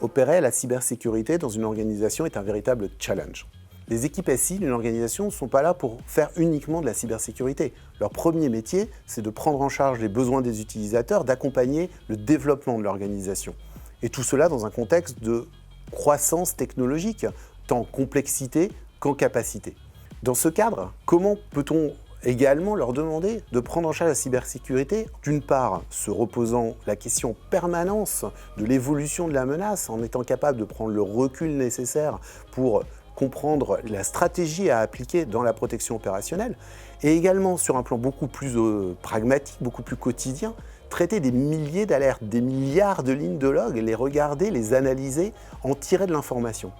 Opérer la cybersécurité dans une organisation est un véritable challenge. Les équipes SI d'une organisation ne sont pas là pour faire uniquement de la cybersécurité. Leur premier métier, c'est de prendre en charge les besoins des utilisateurs, d'accompagner le développement de l'organisation. Et tout cela dans un contexte de croissance technologique, tant en complexité qu'en capacité. Dans ce cadre, comment peut-on également leur demander de prendre en charge la cybersécurité, d'une part, se reposant la question en permanence de l'évolution de la menace, en étant capable de prendre le recul nécessaire pour comprendre la stratégie à appliquer dans la protection opérationnelle, et également sur un plan beaucoup plus pragmatique, beaucoup plus quotidien, traiter des milliers d'alertes, des milliards de lignes de log, les regarder, les analyser, en tirer de l'information.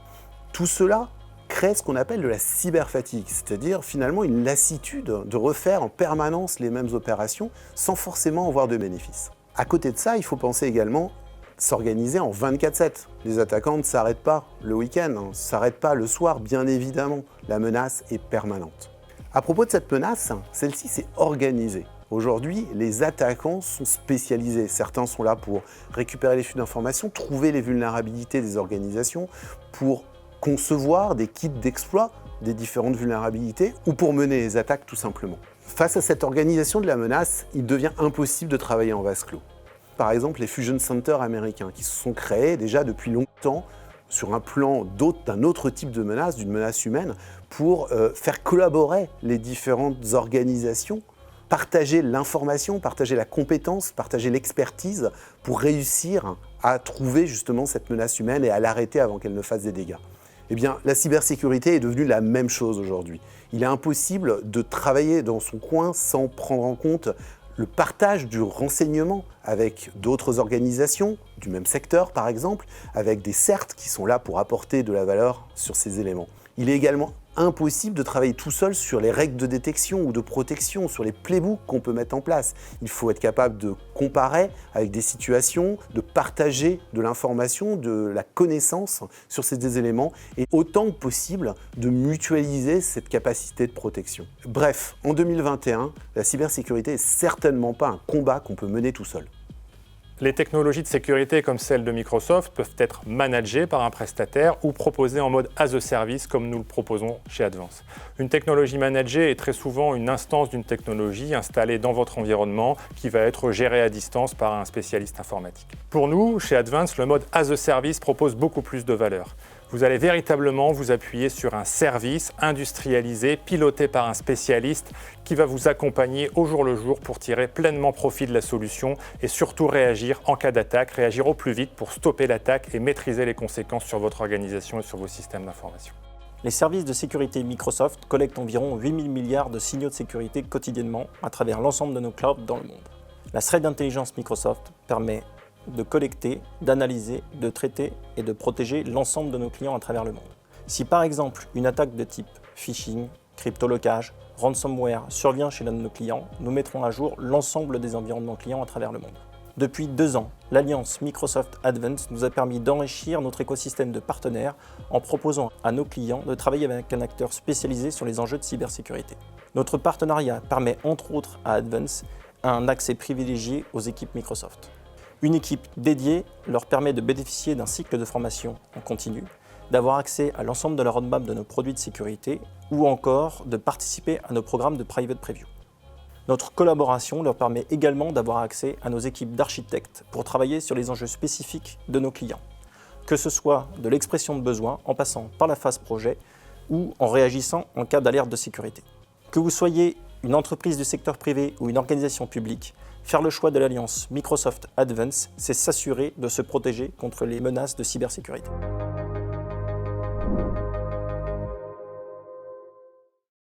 Tout cela crée ce qu'on appelle de la cyberfatigue, c'est-à-dire finalement une lassitude de refaire en permanence les mêmes opérations sans forcément avoir de bénéfices. À côté de ça, il faut penser également s'organiser en 24/7. Les attaquants ne s'arrêtent pas le week-end, ne s'arrêtent pas le soir, bien évidemment. La menace est permanente. À propos de cette menace, celle-ci s'est organisée. Aujourd'hui, les attaquants sont spécialisés. Certains sont là pour récupérer les flux d'informations, trouver les vulnérabilités des organisations, pour concevoir des kits d'exploit des différentes vulnérabilités ou pour mener les attaques tout simplement. Face à cette organisation de la menace, il devient impossible de travailler en vase clos. Par exemple, les Fusion Centers américains qui se sont créés déjà depuis longtemps sur un plan d'un autre type de menace, d'une menace humaine, pour faire collaborer les différentes organisations, partager l'information, partager la compétence, partager l'expertise pour réussir à trouver justement cette menace humaine et à l'arrêter avant qu'elle ne fasse des dégâts. Eh bien, la cybersécurité est devenue la même chose aujourd'hui. Il est impossible de travailler dans son coin sans prendre en compte le partage du renseignement avec d'autres organisations, du même secteur par exemple, avec des CERT qui sont là pour apporter de la valeur sur ces éléments. Il est également impossible de travailler tout seul sur les règles de détection ou de protection, sur les playbooks qu'on peut mettre en place. Il faut être capable de comparer avec des situations, de partager de l'information, de la connaissance sur ces éléments et autant que possible de mutualiser cette capacité de protection. Bref, en 2021, la cybersécurité n'est certainement pas un combat qu'on peut mener tout seul. Les technologies de sécurité comme celles de Microsoft peuvent être managées par un prestataire ou proposées en mode as a service comme nous le proposons chez Advance. Une technologie managée est très souvent une instance d'une technologie installée dans votre environnement qui va être gérée à distance par un spécialiste informatique. Pour nous, chez Advance, le mode as a service propose beaucoup plus de valeur. Vous allez véritablement vous appuyer sur un service industrialisé, piloté par un spécialiste qui va vous accompagner au jour le jour pour tirer pleinement profit de la solution et surtout réagir en cas d'attaque, réagir au plus vite pour stopper l'attaque et maîtriser les conséquences sur votre organisation et sur vos systèmes d'information. Les services de sécurité Microsoft collectent environ 8 000 milliards de signaux de sécurité quotidiennement à travers l'ensemble de nos clouds dans le monde. La threat d'intelligence Microsoft permet de collecter, d'analyser, de traiter et de protéger l'ensemble de nos clients à travers le monde. Si par exemple une attaque de type phishing, cryptolocage, ransomware survient chez l'un de nos clients, nous mettrons à jour l'ensemble des environnements clients à travers le monde. Depuis 2 ans, l'alliance Microsoft Advance nous a permis d'enrichir notre écosystème de partenaires en proposant à nos clients de travailler avec un acteur spécialisé sur les enjeux de cybersécurité. Notre partenariat permet entre autres à Advance un accès privilégié aux équipes Microsoft. Une équipe dédiée leur permet de bénéficier d'un cycle de formation en continu, d'avoir accès à l'ensemble de la roadmap de nos produits de sécurité ou encore de participer à nos programmes de private preview. Notre collaboration leur permet également d'avoir accès à nos équipes d'architectes pour travailler sur les enjeux spécifiques de nos clients, que ce soit de l'expression de besoins en passant par la phase projet ou en réagissant en cas d'alerte de sécurité. Que vous soyez une entreprise du secteur privé ou une organisation publique, faire le choix de l'alliance Microsoft Advance, c'est s'assurer de se protéger contre les menaces de cybersécurité.